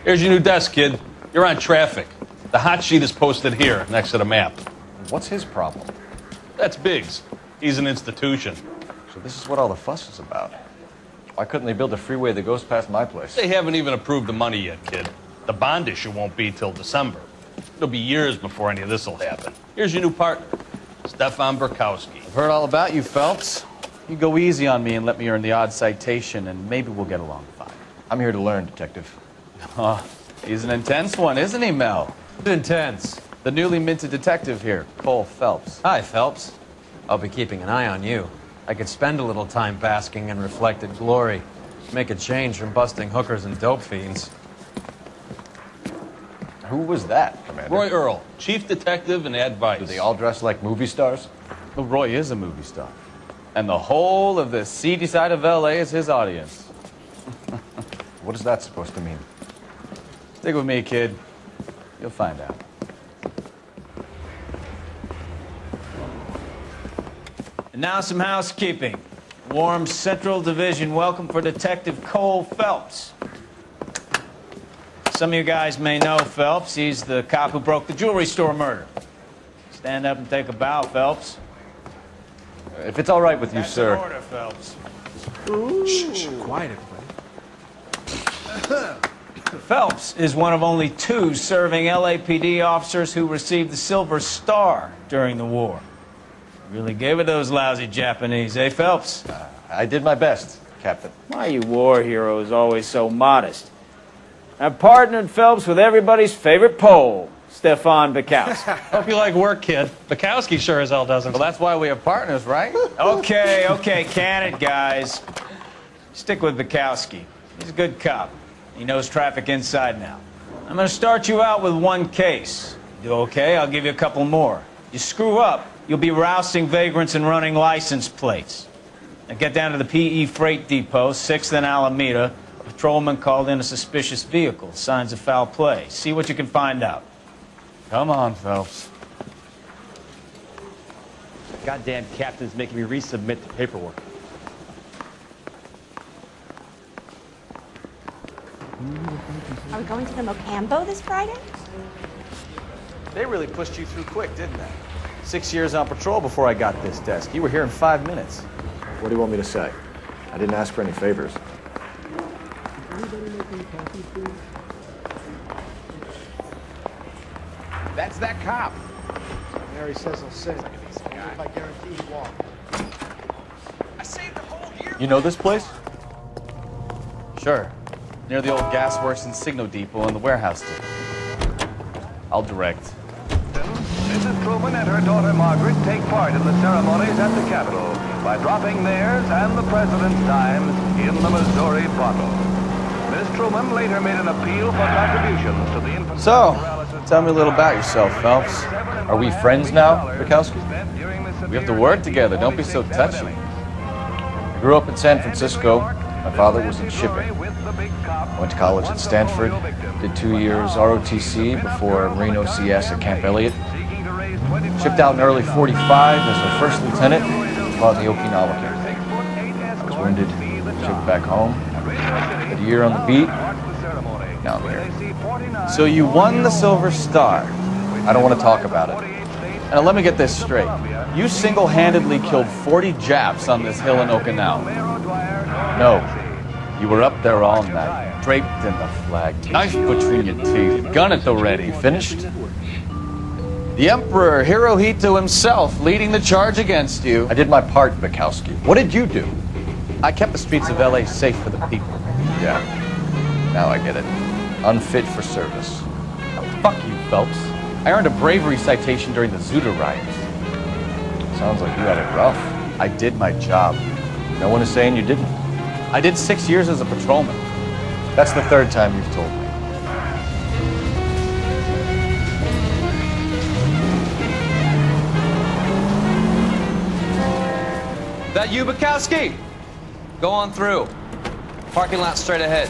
Here's your new desk, kid. You're on traffic. The hot sheet is posted here, next to the map. What's his problem? That's Biggs. He's an institution. So this is what all the fuss is about. Why couldn't they build a freeway that goes past my place? They haven't even approved the money yet, kid. The bond issue won't be till December. It'll be years before any of this will happen. Here's your new partner, Stefan Burkowski. I've heard all about you, Phelps. You go easy on me and let me earn the odd citation, and maybe we'll get along fine. I'm here to learn, Detective. Oh, he's an intense one, isn't he, Mel? Intense. The newly minted detective here, Cole Phelps. Hi, Phelps. I'll be keeping an eye on you. I could spend a little time basking in reflected glory. Make a change from busting hookers and dope fiends. Who was that, Commander? Roy Earl, chief detective and advice. Do they all dress like movie stars? Well, Roy is a movie star. And the whole of the seedy side of L.A. is his audience. What is that supposed to mean? Stick with me, kid. You'll find out. And now some housekeeping. Warm Central Division welcome for Detective Cole Phelps. Some of you guys may know Phelps. He's the cop who broke the jewelry store murder. Stand up and take a bow, Phelps. If it's all right with you, That's sir. an order, Phelps. Shh, quiet, everybody. Phelps is one of only 2 serving LAPD officers who received the Silver Star during the war. Really gave it those lousy Japanese, eh, Phelps? I did my best, Captain. Why you war heroes always so modest? I've partnered Phelps with everybody's favorite Pole, Stefan Burkowski. Hope you like work, kid. Bukowski sure as hell doesn't. Well, that's why we have partners, right? Okay, can it, guys. Stick with Burkowski. He's a good cop. He knows traffic inside and out. I'm going to start you out with 1 case. You do okay, I'll give you a couple more. You screw up, you'll be rousting vagrants and running license plates. Now get down to the PE Freight Depot, 6th and Alameda. A patrolman called in a suspicious vehicle. Signs of foul play. See what you can find out. Come on, Phelps. Goddamn captain's making me resubmit the paperwork. Are we going to the Mocambo this Friday? They really pushed you through quick, didn't they? 6 years on patrol before I got this desk. You were here in 5 minutes. What do you want me to say? I didn't ask for any favors. That's that cop. Mary says he'll sit. If I guarantee he won't. I saved the whole year. You know this place? Sure. Near the old gasworks and Signo Depot and the warehouse depot. I'll direct. Mrs. Truman and her daughter Margaret take part in the ceremonies at the Capitol by dropping theirs and the President's dimes in the Missouri bottle. Miss Truman later made an appeal for contributions to the infant. So, tell me a little about yourself, Phelps. Are we friends now, Burkowski? We have to work together. Don't be so touchy. I grew up in San Francisco. My father was in shipping. Went to college at Stanford. Did 2 years ROTC before Marine OCS at Camp Elliott. Shipped out in early *45 as a first lieutenant. Fought in the Okinawa campaign. I was wounded. Shipped back home. Did a year on the beat. Now I'm here. So you won the Silver Star. I don't want to talk about it. And let me get this straight. You single-handedly killed 40 Japs on this hill in Okinawa. No. You were up there all night, draped in the flag, knife between your teeth, gun at the ready. Finished? The Emperor Hirohito himself leading the charge against you. I did my part, Bukowski. What did you do? I kept the streets of L.A. safe for the people. Yeah. Now I get it. Unfit for service. Now, fuck you, Phelps. I earned a bravery citation during the Zuda riots. Sounds like you had it rough. I did my job. No one is saying you didn't. I did 6 years as a patrolman. That's the 3rd time you've told me. That you, Bukowski? Go on through. Parking lot straight ahead.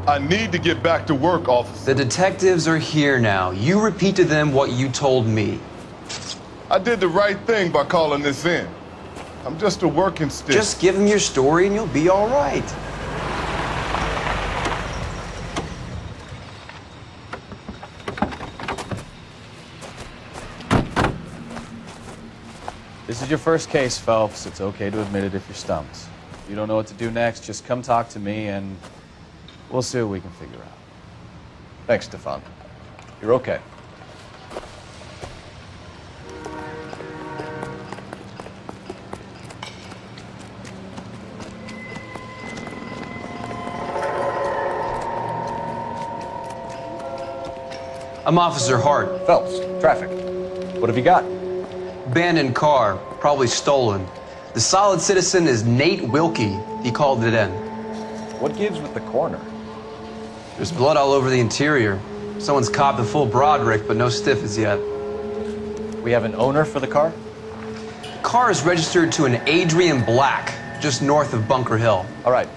I need to get back to work, officer. The detectives are here now. You repeat to them what you told me. I did the right thing by calling this in. I'm just a working stick. Just give him your story and you'll be all right. This is your first case, Phelps. It's okay to admit it if you're stumped. If you don't know what to do next, just come talk to me and we'll see what we can figure out. Thanks, Stefan. You're okay. I'm Officer Hart. Phelps, traffic. What have you got? Abandoned car, probably stolen. The solid citizen is Nate Wilkie. He called it in. What gives with the corner? There's blood all over the interior. Someone's copped a full Broderick, but no stiff as yet. We have an owner for the car? Car is registered to an Adrian Black, just north of Bunker Hill. All right,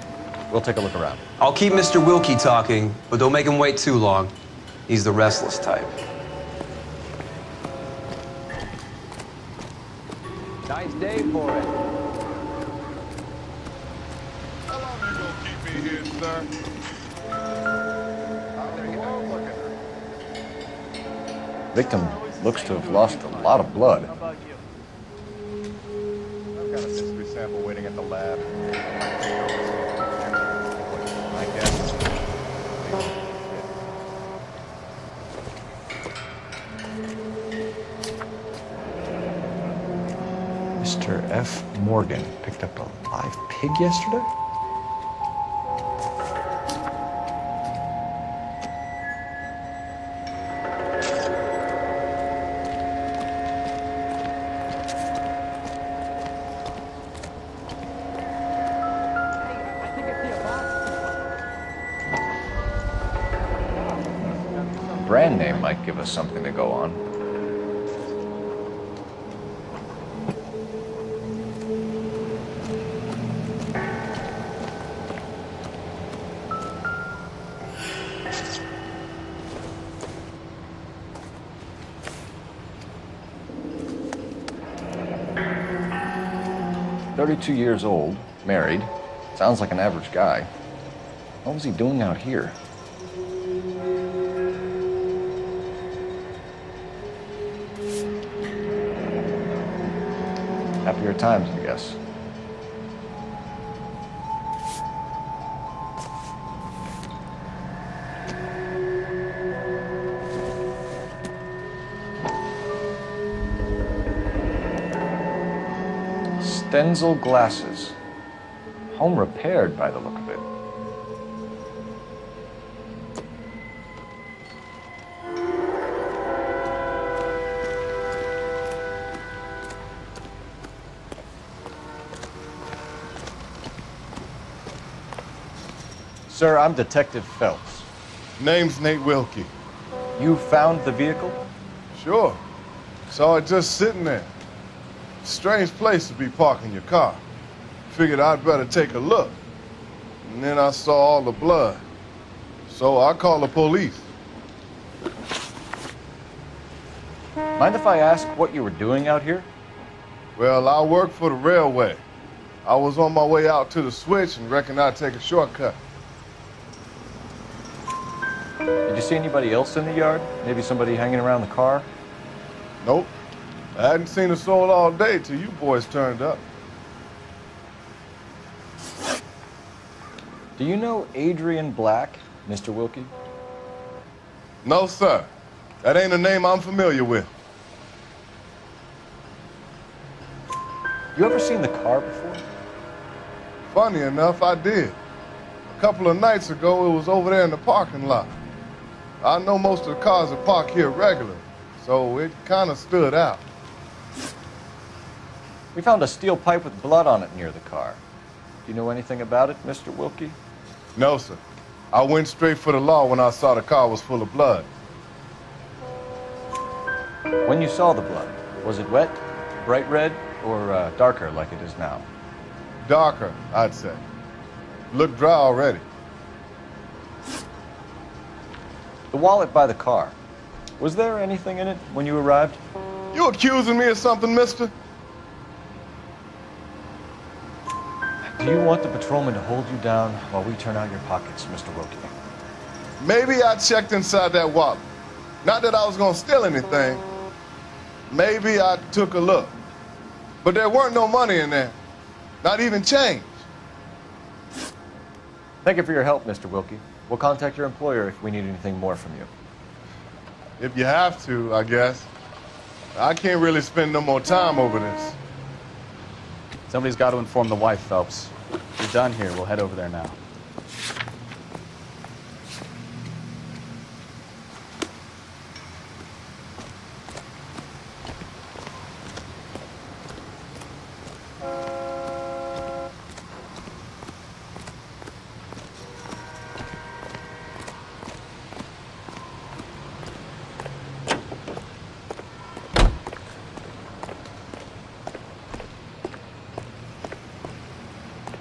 we'll take a look around. I'll keep Mr. Wilkie talking, but don't make him wait too long. He's the restless type. Nice day for it. How long you gonna keep me here, sir? Victim looks to have lost a lot of blood. How about you? I've got a history sample waiting at the lab. I guess. Mr. F. Morgan picked up a live pig yesterday? Brand name might give us something to go on. "32 years old, married. Sounds like an average guy. What was he doing out here?" Happier times, I guess. Stenzel glasses. Home repaired by the look of it. Sir, I'm Detective Phelps. Name's Nate Wilkie. You found the vehicle? Sure. Saw it just sitting there. Strange place to be parking your car. Figured I'd better take a look. And then I saw all the blood. So I called the police. Mind if I ask what you were doing out here? Well, I work for the railway. I was on my way out to the switch and reckoned I'd take a shortcut. Did you see anybody else in the yard? Maybe somebody hanging around the car? Nope. I hadn't seen a soul all day till you boys turned up. Do you know Adrian Black, Mr. Wilkie? No, sir. That ain't a name I'm familiar with. You ever seen the car before? Funny enough, I did. A couple of nights ago, it was over there in the parking lot. I know most of the cars are parked here regularly, so it kind of stood out. We found a steel pipe with blood on it near the car. Do you know anything about it, Mr. Wilkie? No, sir. I went straight for the law when I saw the car was full of blood. When you saw the blood, was it wet, bright red, or darker like it is now? Darker, I'd say. Looked dry already. The wallet by the car. Was there anything in it when you arrived? You accusing me of something, mister? Do you want the patrolman to hold you down while we turn out your pockets, Mr. Wilkie? Maybe I checked inside that wallet. Not that I was gonna steal anything. Maybe I took a look. But there weren't no money in there. Not even change. Thank you for your help, Mr. Wilkie. We'll contact your employer if we need anything more from you. If you have to, I guess. I can't really spend no more time over this. Somebody's got to inform the wife, Phelps. You're done here. We'll head over there now.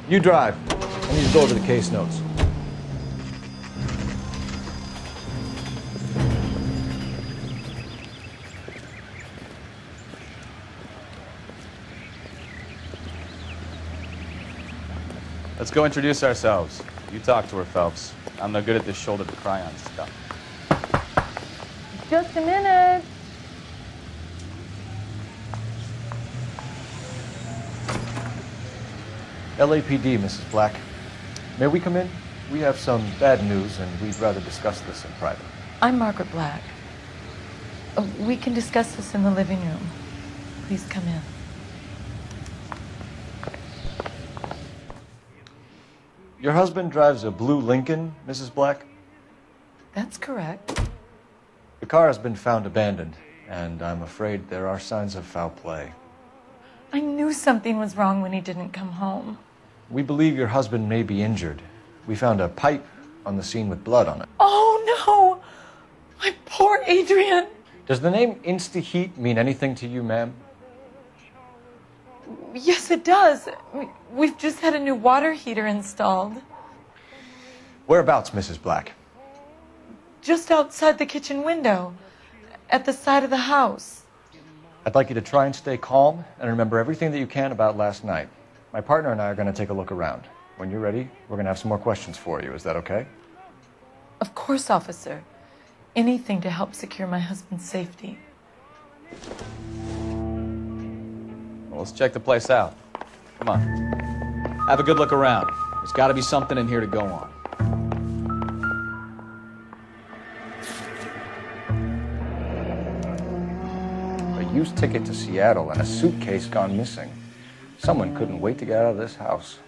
You drive. I need to go over the case notes. Let's go introduce ourselves. You talk to her, Phelps. I'm no good at this shoulder to cry on stuff. Just a minute. LAPD, Mrs. Black. May we come in? We have some bad news, and we'd rather discuss this in private. I'm Margaret Black. We can discuss this in the living room. Please come in. Your husband drives a blue Lincoln, Mrs. Black? That's correct. The car has been found abandoned, and I'm afraid there are signs of foul play. I knew something was wrong when he didn't come home. We believe your husband may be injured. We found a pipe on the scene with blood on it. Oh, no! My poor Adrian! Does the name Insta-Heat mean anything to you, ma'am? Yes, it does. We've just had a new water heater installed. Whereabouts, Mrs. Black? Just outside the kitchen window, at the side of the house. I'd like you to try and stay calm and remember everything that you can about last night. My partner and I are going to take a look around. When you're ready, we're going to have some more questions for you. Is that okay? Of course, officer. Anything to help secure my husband's safety. Well, let's check the place out. Come on. Have a good look around. There's got to be something in here to go on. A used ticket to Seattle and a suitcase gone missing. Someone couldn't wait to get out of this house.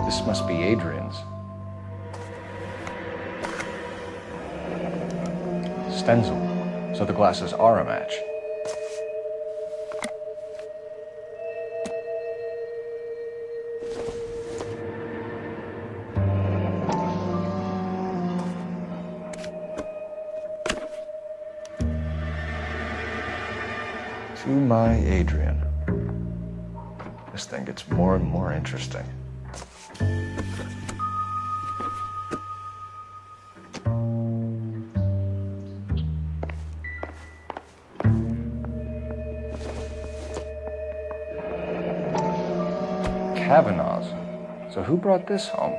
This must be Adrian's. Stencil, so the glasses are a match. To my Adrian. This thing gets more and more interesting. Kavanaugh's. So who brought this home?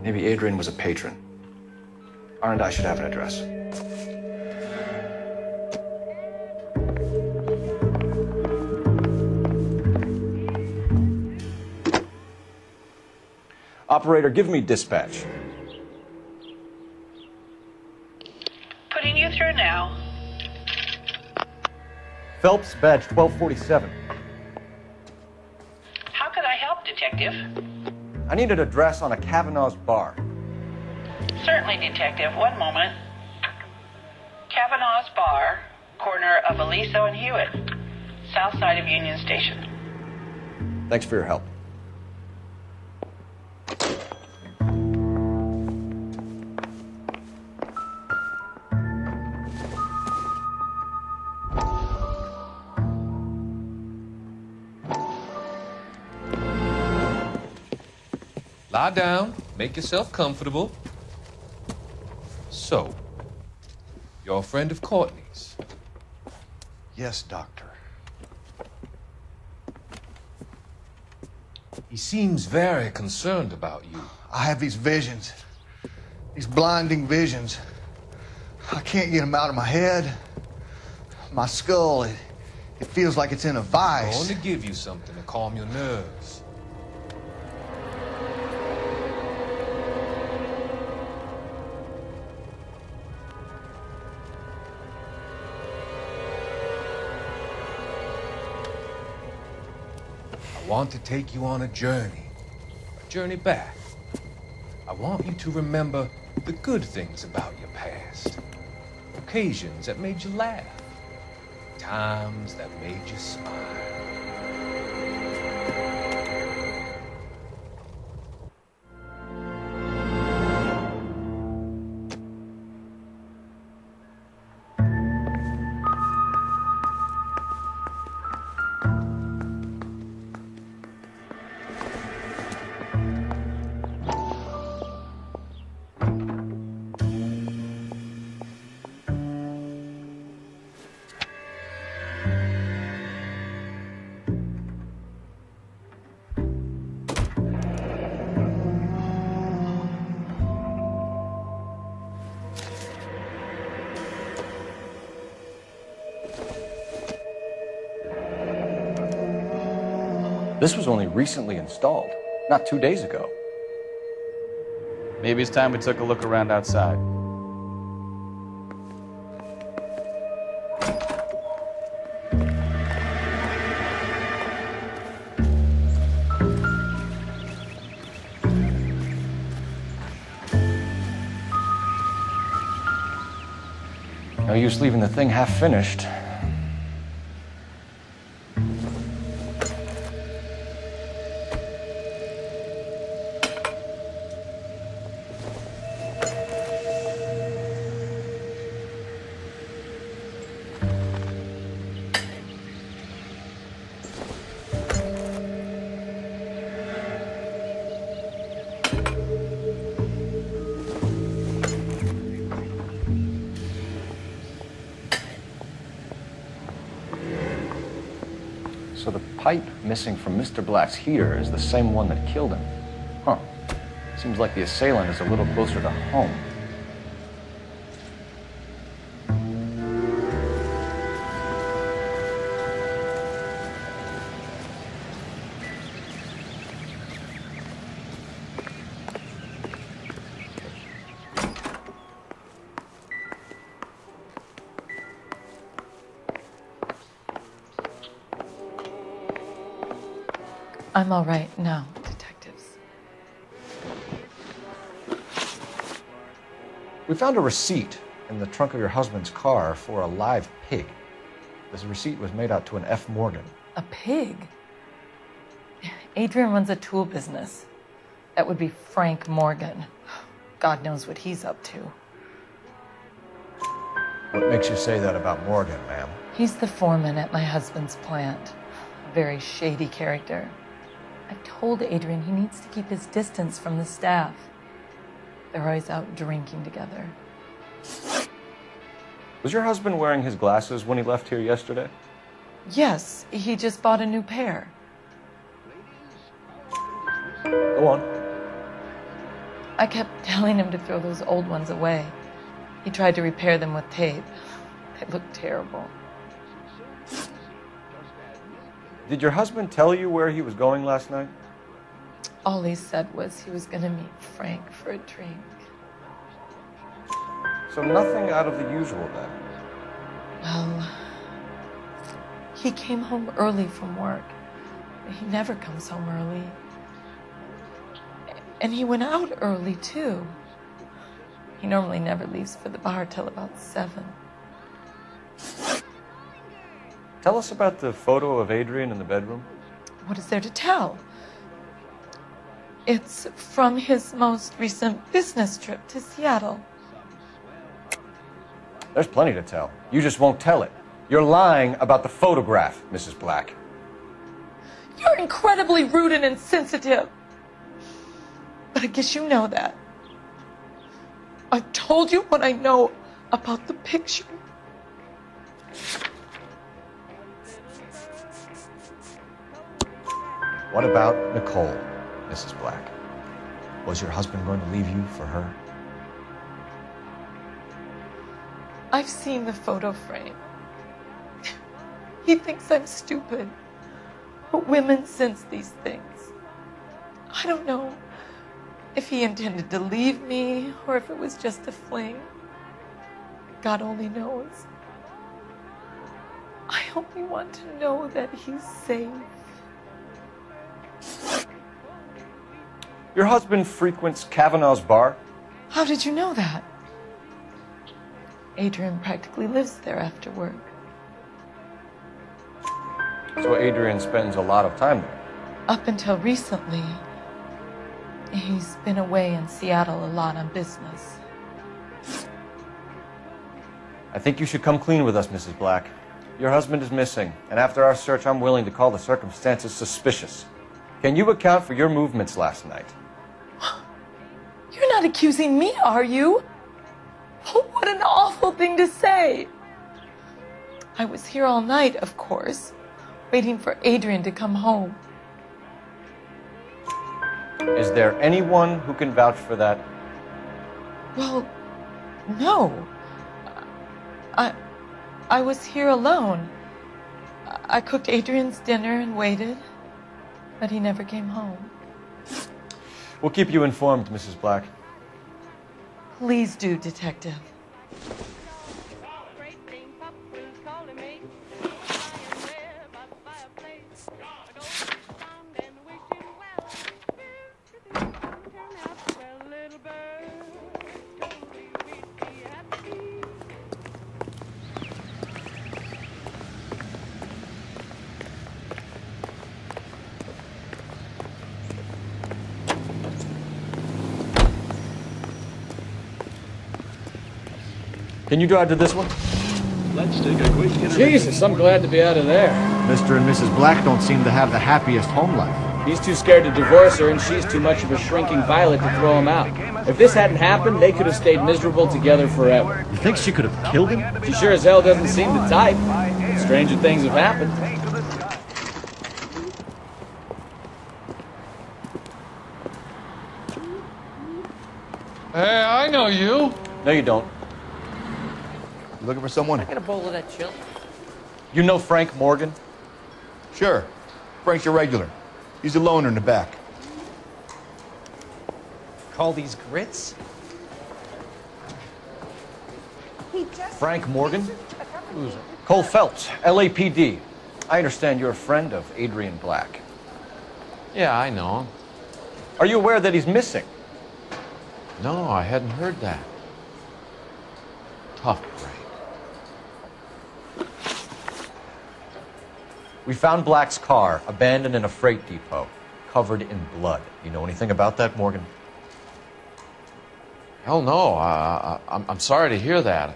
Maybe Adrian was a patron. R&I should have an address. Operator, give me dispatch. Putting you through now. Phelps, badge 1247. How could I help, Detective? I need an address on a Kavanaugh's bar. Certainly, Detective. One moment. Kavanaugh's Bar, corner of Aliso and Hewitt, south side of Union Station. Thanks for your help. Lie down, make yourself comfortable. So, you're a friend of Courtney's? Yes, Doctor. He seems very concerned about you. I have these visions. These blinding visions. I can't get them out of my head. My skull, it feels like it's in a vice. I want to give you something to calm your nerves. I want to take you on a journey back. I want you to remember the good things about your past. Occasions that made you laugh. Times that made you smile. This was only recently installed, not 2 days ago. Maybe it's time we took a look around outside. No use leaving the thing half finished. So the pipe missing from Mr. Black's heater is the same one that killed him. Huh. Seems like the assailant is a little closer to home. I'm all right now, detectives. We found a receipt in the trunk of your husband's car for a live pig. This receipt was made out to an F. Morgan. A pig? Adrian runs a tool business. That would be Frank Morgan. God knows what he's up to. What makes you say that about Morgan, ma'am? He's the foreman at my husband's plant. A very shady character. I've told Adrian he needs to keep his distance from the staff. They're always out drinking together. Was your husband wearing his glasses when he left here yesterday? Yes, he just bought a new pair. Go on. I kept telling him to throw those old ones away. He tried to repair them with tape. They looked terrible. Did your husband tell you where he was going last night? All he said was he was going to meet Frank for a drink. So nothing out of the usual then? Well, he came home early from work. He never comes home early. And he went out early, too. He normally never leaves for the bar till about 7. Tell us about the photo of Adrian in the bedroom. What is there to tell? It's from his most recent business trip to Seattle. There's plenty to tell. You just won't tell it. You're lying about the photograph, Mrs. Black. You're incredibly rude and insensitive. But I guess you know that. I told you what I know about the picture. What about Nicole, Mrs. Black? Was your husband going to leave you for her? I've seen the photo frame. He thinks I'm stupid. But women sense these things. I don't know if he intended to leave me or if it was just a fling. God only knows. I only want to know that he's safe. Your husband frequents Kavanaugh's bar? How did you know that? Adrian practically lives there after work. So Adrian spends a lot of time there? Up until recently, he's been away in Seattle a lot on business. I think you should come clean with us, Mrs. Black. Your husband is missing, and after our search, I'm willing to call the circumstances suspicious. Can you account for your movements last night? You're not accusing me, are you? What an awful thing to say. I was here all night, of course, waiting for Adrian to come home. Is there anyone who can vouch for that? Well, no. I was here alone. I cooked Adrian's dinner and waited, but he never came home. We'll keep you informed, Mrs. Black. Please do, Detective. Can you drive to this one? Let's take a quick Jesus, I'm glad to be out of there. Mr. and Mrs. Black don't seem to have the happiest home life. He's too scared to divorce her, and she's too much of a shrinking violet to throw him out. If this hadn't happened, they could have stayed miserable together forever. You think she could have killed him? She sure as hell doesn't seem the type. Stranger things have happened. Hey, I know you. No, you don't. You looking for someone? Get a bowl of that chill. You know Frank Morgan? Sure. Frank's your regular. He's a loner in the back. Call these grits? Frank Morgan? Who's it? Cole Phelps, LAPD. I understand you're a friend of Adrian Black. Yeah, I know him. Are you aware that he's missing? No, I hadn't heard that. Tough break. We found Black's car abandoned in a freight depot, covered in blood. You know anything about that, Morgan? Hell no. I'm sorry to hear that.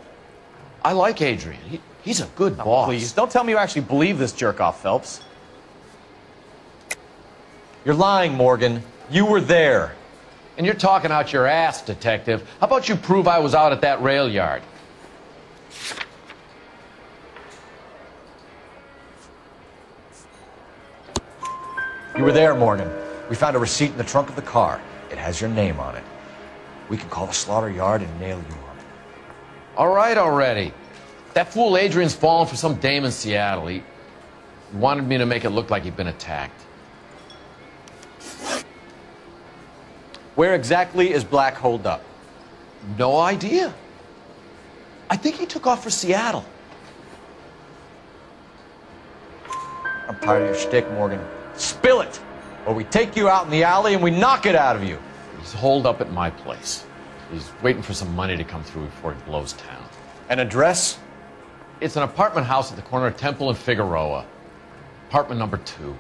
I like Adrian. He's a good boss. Please, don't tell me you actually believe this jerk-off, Phelps. You're lying, Morgan. You were there. And you're talking out your ass, detective. How about you prove I was out at that rail yard? You were there, Morgan. We found a receipt in the trunk of the car. It has your name on it. We can call the slaughter yard and nail you on it. All right already. That fool Adrian's fallen for some dame in Seattle. He wanted me to make it look like he'd been attacked. Where exactly is Black holed up? No idea. I think he took off for Seattle. I'm tired of your shtick, Morgan. Spill it, or we take you out in the alley and we knock it out of you. He's holed up at my place. He's waiting for some money to come through before he blows town. An address? It's an apartment house at the corner of Temple and Figueroa. Apartment number 2.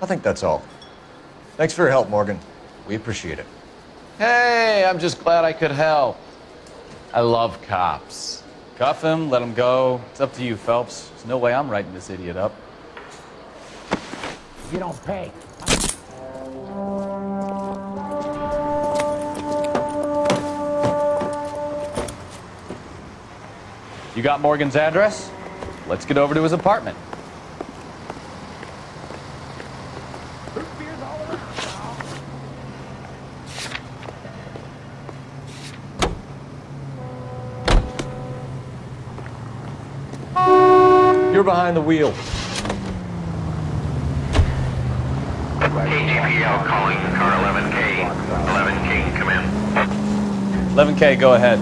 I think that's all. Thanks for your help, Morgan. We appreciate it. Hey, I'm just glad I could help. I love cops. Cuff him, let him go. It's up to you, Phelps. There's no way I'm writing this idiot up. You don't pay. You got Morgan's address? Let's get over to his apartment. You're behind the wheel. KGPL calling car 11K. 11K, come in. 11K, go ahead.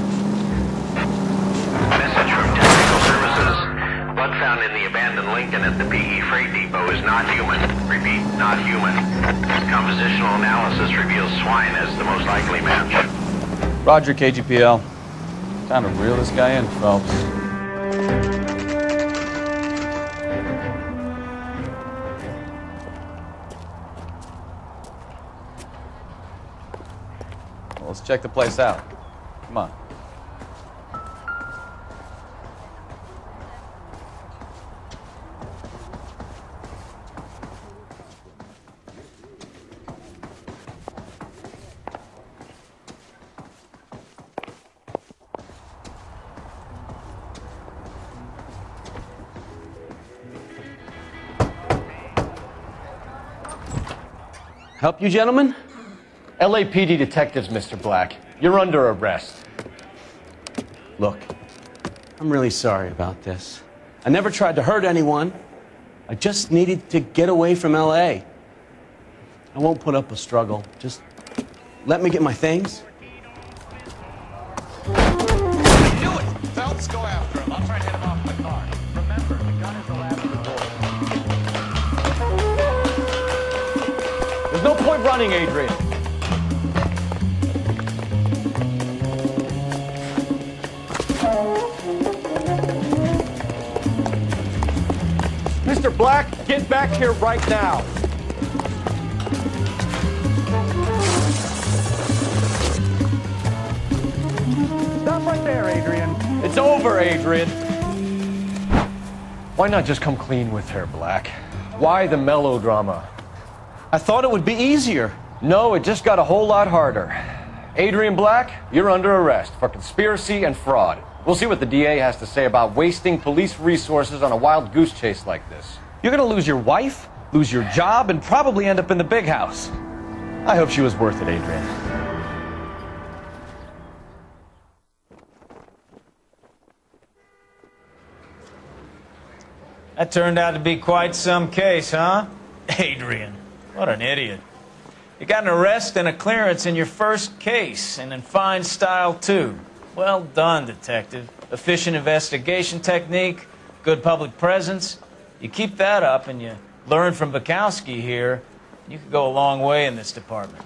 Message from Technical Services. Blood found in the abandoned Lincoln at the PE Freight Depot is not human. Repeat, not human. Compositional analysis reveals swine as the most likely match. Roger, KGPL. Time to reel this guy in, Phelps. Let's check the place out. Come on. Help you, gentlemen? LAPD detectives, Mr. Black. You're under arrest. Look, I'm really sorry about this. I never tried to hurt anyone. I just needed to get away from LA. I won't put up a struggle. Just let me get my things. Do it! Phelps, go after him. I'll try to hit him off the car. Remember, the gun is the last resort. There's no point running, Adrian. Mr. Black, get back here right now. Stop right there, Adrian. It's over, Adrian. Why not just come clean with her, Black? Why the melodrama? I thought it would be easier. No, it just got a whole lot harder. Adrian Black, you're under arrest for conspiracy and fraud. We'll see what the DA has to say about wasting police resources on a wild goose chase like this. You're gonna lose your wife, lose your job, and probably end up in the big house. I hope she was worth it, Adrian. That turned out to be quite some case, huh? Adrian, what an idiot. You got an arrest and a clearance in your first case, and in fine style, too. Well done, detective. Efficient investigation technique, good public presence. You keep that up and you learn from Bukowski here, you could go a long way in this department.